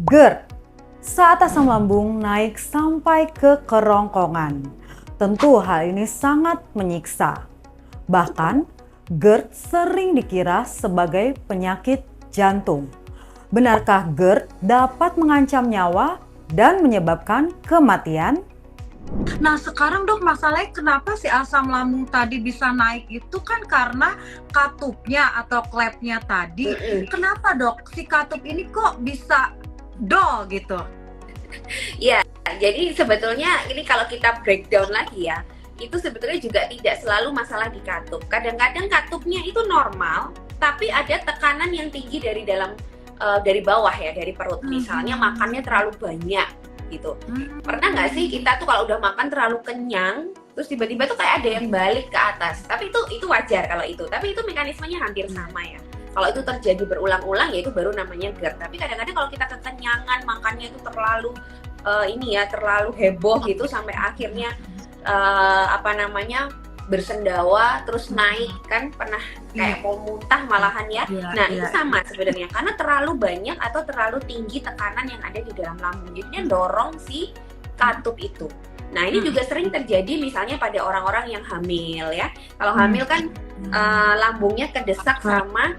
GERD, saat asam lambung naik sampai ke kerongkongan. Tentu hal ini sangat menyiksa. Bahkan, GERD sering dikira sebagai penyakit jantung. Benarkah GERD dapat mengancam nyawa dan menyebabkan kematian? Nah sekarang dok, masalahnya kenapa si asam lambung tadi bisa naik itu kan karena katupnya atau klepnya tadi. Kenapa dok si katup ini kok bisa dol gitu? Ya, jadi sebetulnya ini kalau kita breakdown lagi ya, itu sebetulnya juga tidak selalu masalah di katup. Kadang-kadang katupnya itu normal, tapi ada tekanan yang tinggi dari dari bawah ya, dari perut. Misalnya makannya terlalu banyak gitu. Pernah nggak sih kita tuh kalau udah makan terlalu kenyang, terus tiba-tiba tuh kayak ada yang balik ke atas. Tapi itu wajar kalau itu. Tapi itu mekanismenya hampir sama ya. Kalau itu terjadi berulang-ulang ya itu baru namanya GERD. Tapi kadang-kadang kalau kita kekenyangan, makannya itu terlalu terlalu heboh gitu sampai akhirnya bersendawa terus naik, kan pernah kayak mau muntah malahan ya. Itu sama sebenarnya karena terlalu banyak atau terlalu tinggi tekanan yang ada di dalam lambung, jadinya dorong si katup itu. Nah ini juga sering terjadi misalnya pada orang-orang yang hamil ya. Kalau hamil kan lambungnya kedesak sama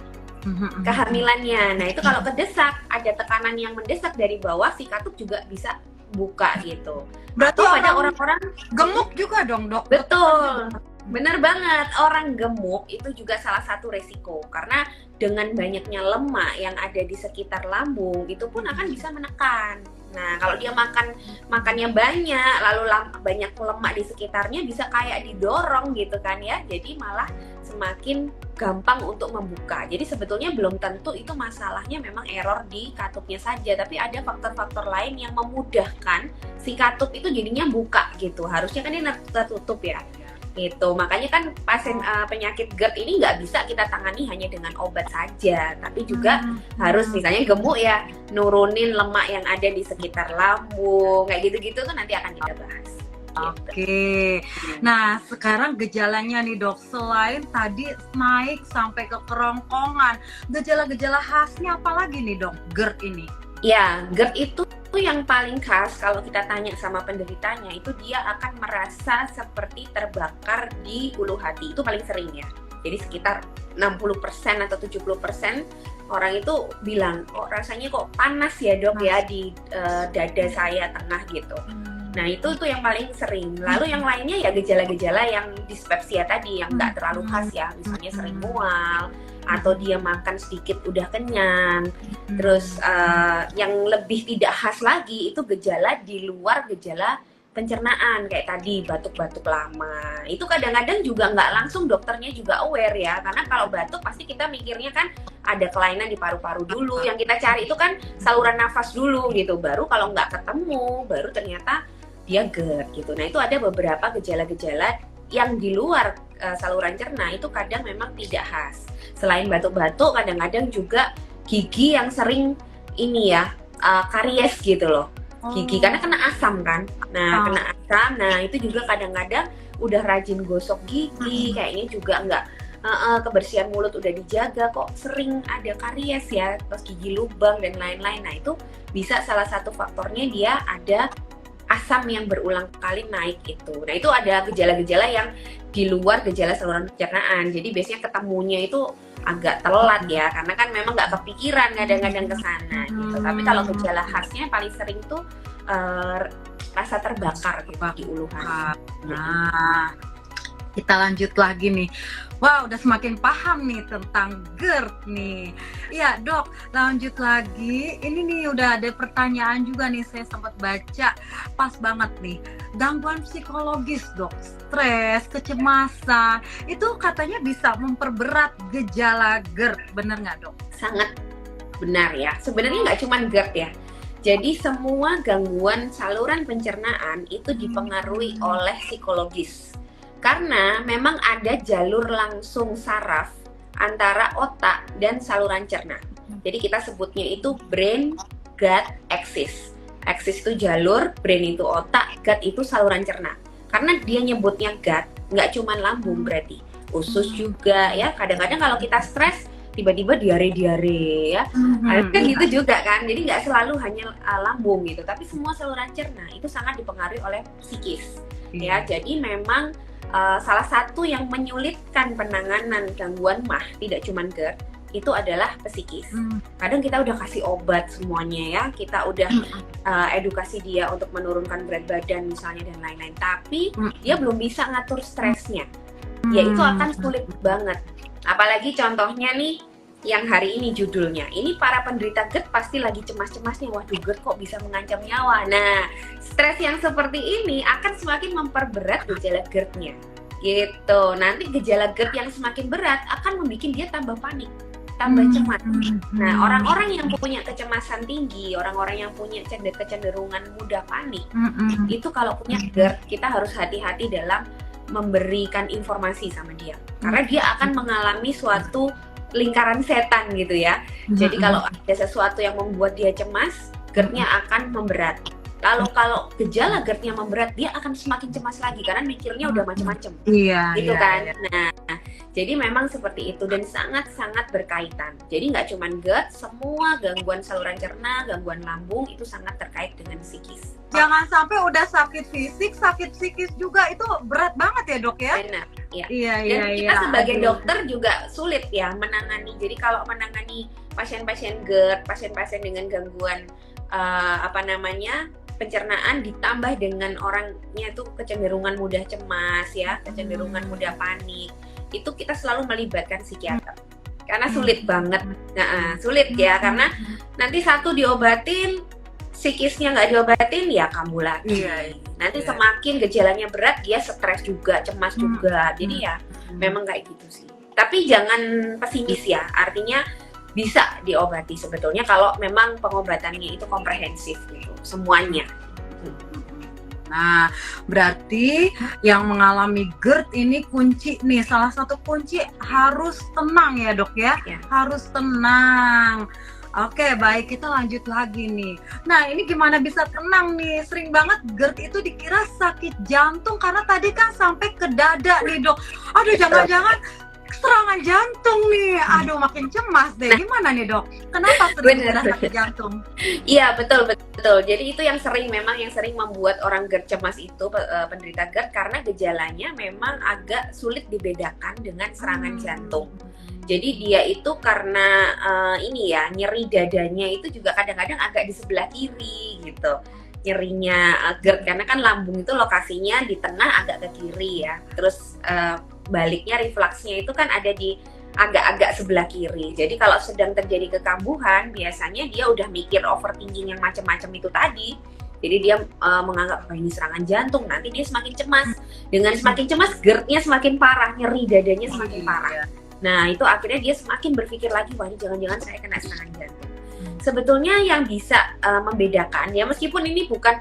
kehamilannya. Nah itu kalau kedesak, ada tekanan yang mendesak dari bawah, si katup juga bisa buka gitu. Berarti atau ada orang-orang gemuk juga dong dok? Betul, bener banget. Orang gemuk itu juga salah satu resiko karena dengan banyaknya lemak yang ada di sekitar lambung itu pun akan bisa menekan. Nah kalau dia makannya banyak, lalu banyak lemak di sekitarnya, bisa kayak didorong gitu kan ya, jadi malah semakin gampang untuk membuka. Jadi sebetulnya belum tentu itu masalahnya memang error di katupnya saja, tapi ada faktor-faktor lain yang memudahkan si katup itu jadinya buka gitu. Harusnya kan dia tertutup ya gitu. Makanya kan pasien penyakit GERD ini nggak bisa kita tangani hanya dengan obat saja, tapi juga harus misalnya gemuk ya, nurunin lemak yang ada di sekitar lambung, kayak gitu-gitu tuh nanti akan kita bahas. Oke. Nah sekarang gejalanya nih dok, selain tadi naik sampai ke kerongkongan, gejala-gejala khasnya apa lagi nih dok GERD ini? Ya, GERD itu yang paling khas kalau kita tanya sama penderitanya, itu dia akan merasa seperti terbakar di ulu hati. Itu paling sering ya. Jadi sekitar 60% atau 70% orang itu bilang, oh rasanya kok panas ya dok ya di dada saya tengah gitu. Nah itu tuh yang paling sering. Lalu yang lainnya ya gejala-gejala yang dispepsia tadi, yang nggak terlalu khas ya. Misalnya sering mual, atau dia makan sedikit udah kenyang. Terus yang lebih tidak khas lagi itu gejala di luar gejala pencernaan, kayak tadi batuk-batuk lama. Itu kadang-kadang juga nggak langsung dokternya juga aware ya, karena kalau batuk pasti kita mikirnya kan ada kelainan di paru-paru dulu. Yang kita cari itu kan saluran nafas dulu gitu, baru kalau nggak ketemu baru ternyata dia GERD gitu. Nah itu ada beberapa gejala-gejala yang di luar saluran cerna itu kadang memang tidak khas. Selain batuk-batuk, kadang-kadang juga gigi yang sering ini ya, karies gitu loh. Gigi karena kena asam kan. Nah, kena asam. Nah, itu juga kadang-kadang udah rajin gosok gigi, kayaknya juga nggak kebersihan mulut udah dijaga, kok sering ada karies ya, terus gigi lubang dan lain-lain. Nah, itu bisa salah satu faktornya dia ada asam yang berulang kali naik itu. Nah itu ada gejala-gejala yang di luar gejala saluran pencernaan. Jadi biasanya ketemunya itu agak telat ya, karena kan memang nggak kepikiran kadang-kadang ke sana gitu. Tapi kalau gejala khasnya paling sering tuh rasa terbakar gitu di ulu hati. Nah kita lanjut lagi nih. Wah, udah semakin paham nih tentang GERD nih. Iya dok, lanjut lagi. Ini nih udah ada pertanyaan juga nih, saya sempat baca. Pas banget nih. Gangguan psikologis dok, stres, kecemasan, itu katanya bisa memperberat gejala GERD. Bener nggak dok? Sangat benar ya. Sebenarnya nggak cuma GERD ya. Jadi semua gangguan saluran pencernaan itu dipengaruhi oleh psikologis. Karena memang ada jalur langsung saraf antara otak dan saluran cerna. Jadi kita sebutnya itu brain gut axis. Axis itu jalur, brain itu otak, gut itu saluran cerna. Karena dia nyebutnya gut, nggak cuma lambung berarti, usus juga ya. Kadang-kadang kalau kita stres, tiba-tiba diare-diare ya. Kan gitu juga kan. Jadi nggak selalu hanya lambung gitu, tapi semua saluran cerna itu sangat dipengaruhi oleh psikis. Ya, jadi memang salah satu yang menyulitkan penanganan gangguan MAH tidak cuma GERD itu adalah psikis. Kadang kita udah kasih obat semuanya ya, kita udah edukasi dia untuk menurunkan berat badan misalnya dan lain-lain, tapi dia belum bisa ngatur stresnya. Ya itu akan sulit banget. Apalagi contohnya nih yang hari ini judulnya, ini para penderita GERD pasti lagi cemas-cemasnya, waduh GERD kok bisa mengancam nyawa. Nah, stres yang seperti ini akan semakin memperberat gejala GERD-nya gitu. Nanti gejala GERD yang semakin berat akan membuat dia tambah panik, tambah cemas. Nah, orang-orang yang punya kecemasan tinggi, orang-orang yang punya kecenderungan mudah panik, itu kalau punya GERD kita harus hati-hati dalam memberikan informasi sama dia, karena dia akan mengalami suatu lingkaran setan gitu ya. Jadi kalau ada sesuatu yang membuat dia cemas, GERD-nya akan memberat. Kalau gejala GERD-nya memberat, dia akan semakin cemas lagi karena mikirnya udah macam-macam. Gitu kan. Iya. Nah, jadi memang seperti itu dan sangat-sangat berkaitan. Jadi nggak cuma GERD, semua gangguan saluran cerna, gangguan lambung itu sangat terkait dengan psikis. Jangan sampai udah sakit fisik, sakit psikis juga, itu berat banget ya dok ya? Benar. Ya. Iya. Kita sebagai dokter juga sulit ya menangani. Jadi kalau menangani pasien-pasien GERD, pasien-pasien dengan gangguan pencernaan ditambah dengan orangnya tuh kecenderungan mudah cemas ya, kecenderungan mudah panik, itu kita selalu melibatkan psikiater. Karena sulit banget. Nah, sulit ya karena nanti satu diobatin, psikisnya nggak diobatin ya kambuh lagi. Nanti semakin gejalanya berat, dia stres juga, cemas juga. Jadi ya memang kayak gitu sih. Tapi jangan pesimis ya. Artinya bisa diobati sebetulnya kalau memang pengobatannya itu komprehensif gitu, semuanya. Nah, berarti yang mengalami GERD ini kunci nih, salah satu kunci harus tenang ya dok ya? Harus tenang. Oke, baik, kita lanjut lagi nih. Nah, ini gimana bisa tenang nih? Sering banget GERD itu dikira sakit jantung karena tadi kan sampai ke dada nih dok. Aduh, jangan-jangan serangan jantung nih. Aduh, makin cemas deh. Gimana nih dok? Kenapa sering dikira sakit jantung? Iya, betul. Jadi itu yang sering membuat orang GERD cemas itu, penderita GERD, karena gejalanya memang agak sulit dibedakan dengan serangan jantung. Jadi dia itu karena nyeri dadanya itu juga kadang-kadang agak di sebelah kiri gitu. Nyerinya GERD karena kan lambung itu lokasinya di tengah agak ke kiri ya. Terus baliknya refluksnya itu kan ada di agak-agak sebelah kiri. Jadi kalau sedang terjadi kekambuhan, biasanya dia udah mikir overthinking yang macam-macam itu tadi. Jadi dia menganggap ini serangan jantung, nanti dia semakin cemas. Dengan semakin cemas, GERD-nya semakin parah, nyeri dadanya semakin parah. Nah, itu akhirnya dia semakin berpikir lagi, wah ini jangan-jangan saya kena serangan jantung. Sebetulnya yang bisa membedakan, ya meskipun ini bukan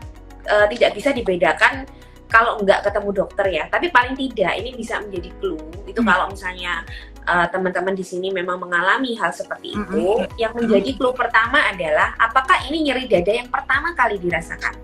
tidak bisa dibedakan kalau nggak ketemu dokter ya, tapi paling tidak ini bisa menjadi clue. Itu kalau misalnya teman-teman di sini memang mengalami hal seperti itu, yang menjadi clue pertama adalah apakah ini nyeri dada yang pertama kali dirasakan.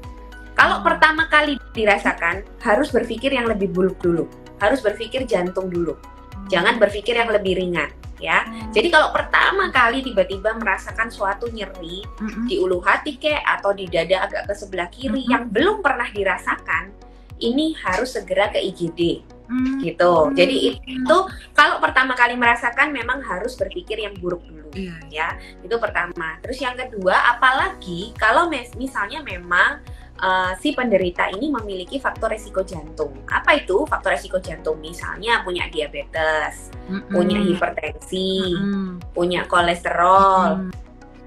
Kalau pertama kali dirasakan, harus berpikir yang lebih buruk dulu, harus berpikir jantung dulu, jangan berpikir yang lebih ringan. Ya, jadi kalau pertama kali tiba-tiba merasakan suatu nyeri di ulu hati atau di dada agak ke sebelah kiri yang belum pernah dirasakan, ini harus segera ke IGD gitu. Jadi itu kalau pertama kali merasakan memang harus berpikir yang buruk dulu ya. Itu pertama. Terus yang kedua, apalagi kalau misalnya memang si penderita ini memiliki faktor resiko jantung. Apa itu faktor resiko jantung? Misalnya punya diabetes, punya hipertensi, punya kolesterol,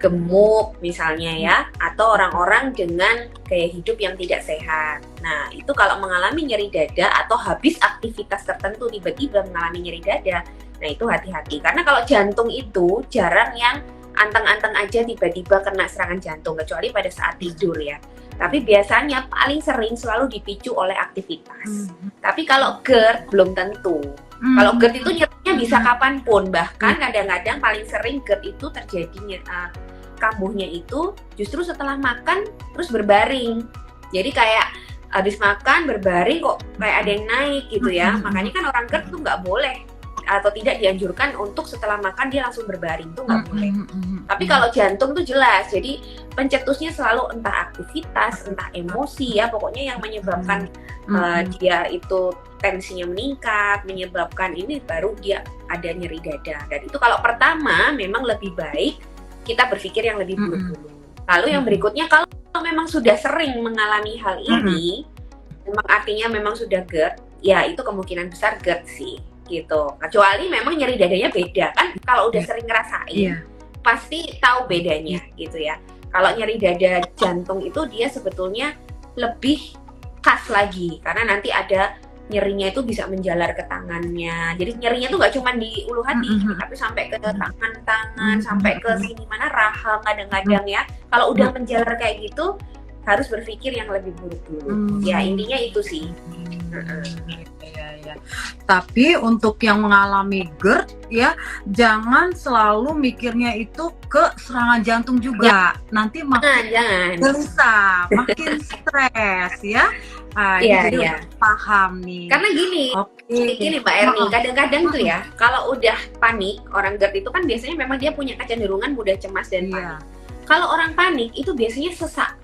gemuk misalnya ya, atau orang-orang dengan gaya hidup yang tidak sehat. Nah, itu kalau mengalami nyeri dada atau habis aktivitas tertentu tiba-tiba mengalami nyeri dada, nah itu hati-hati. Karena kalau jantung itu jarang yang anteng-anteng aja tiba-tiba kena serangan jantung, kecuali pada saat tidur ya. Tapi biasanya paling sering selalu dipicu oleh aktivitas. Tapi kalau GERD belum tentu. Kalau GERD itu nyerinya bisa kapanpun, bahkan kadang-kadang paling sering GERD itu terjadi kambuhnya itu justru setelah makan terus berbaring. Jadi kayak habis makan berbaring kok kayak ada yang naik gitu ya. Makanya kan orang GERD tuh nggak boleh atau tidak dianjurkan untuk setelah makan dia langsung berbaring, itu nggak boleh. Tapi kalau jantung tuh jelas, jadi pencetusnya selalu entah aktivitas, entah emosi ya, pokoknya yang menyebabkan dia itu tensinya meningkat, menyebabkan ini baru dia ada nyeri dada. Dan itu kalau pertama memang lebih baik kita berpikir yang lebih buruk dulu. Lalu yang berikutnya kalau memang sudah sering mengalami hal ini, memang artinya memang sudah GERD, ya itu kemungkinan besar GERD sih, gitu. Kecuali memang nyeri dadanya beda kan, kalau udah sering ngerasain, pasti tahu bedanya gitu ya. Kalau nyeri dada jantung itu dia sebetulnya lebih khas lagi, karena nanti ada nyerinya itu bisa menjalar ke tangannya. Jadi nyerinya tuh nggak cuma di ulu hati, tapi sampai ke tangan-tangan, sampai ke sini mana rahang kadang-kadang ya. Kalau udah menjalar kayak gitu, harus berpikir yang lebih buruk dulu. Ya intinya itu sih. Ya. Tapi untuk yang mengalami GERD ya, jangan selalu mikirnya itu ke serangan jantung juga. Nanti makin gelisah, makin stres ya. Jadi udah paham nih. Karena gini Mbak Erni, kadang-kadang tuh ya, kalau udah panik, orang GERD itu kan biasanya memang dia punya kecenderungan mudah cemas dan panik. Kalau orang panik itu biasanya sesak.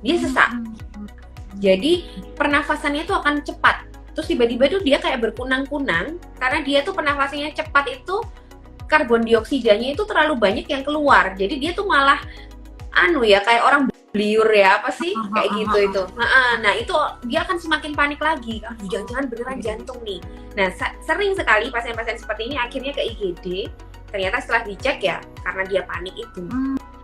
Dia sesak. Jadi pernafasannya tuh akan cepat. Terus tiba-tiba tuh dia kayak berkunang-kunang karena dia tuh pernafasannya cepat, itu karbon dioksidanya itu terlalu banyak yang keluar. Jadi dia tuh malah kayak orang beliur ya, apa sih kayak gitu itu. Nah itu dia akan semakin panik lagi. Jangan-jangan beneran jantung nih. Nah sering sekali pasien-pasien seperti ini akhirnya ke IGD. Ternyata setelah dicek ya karena dia panik itu.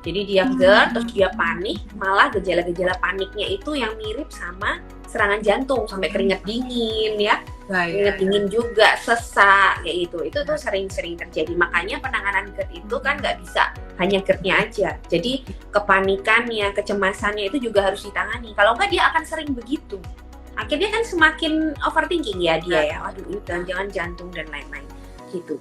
Jadi dia GERD, terus dia panik, malah gejala-gejala paniknya itu yang mirip sama serangan jantung, sampai keringat dingin ya, keringat dingin juga, sesak kayak gitu. Itu tuh sering-sering terjadi. Makanya penanganan GERD itu kan nggak bisa hanya GERD-nya aja. Jadi kepanikannya, kecemasannya itu juga harus ditangani. Kalau nggak dia akan sering begitu. Akhirnya kan semakin overthinking ya dia ya. Waduh, ini jangan-jangan jantung dan lain-lain gitu.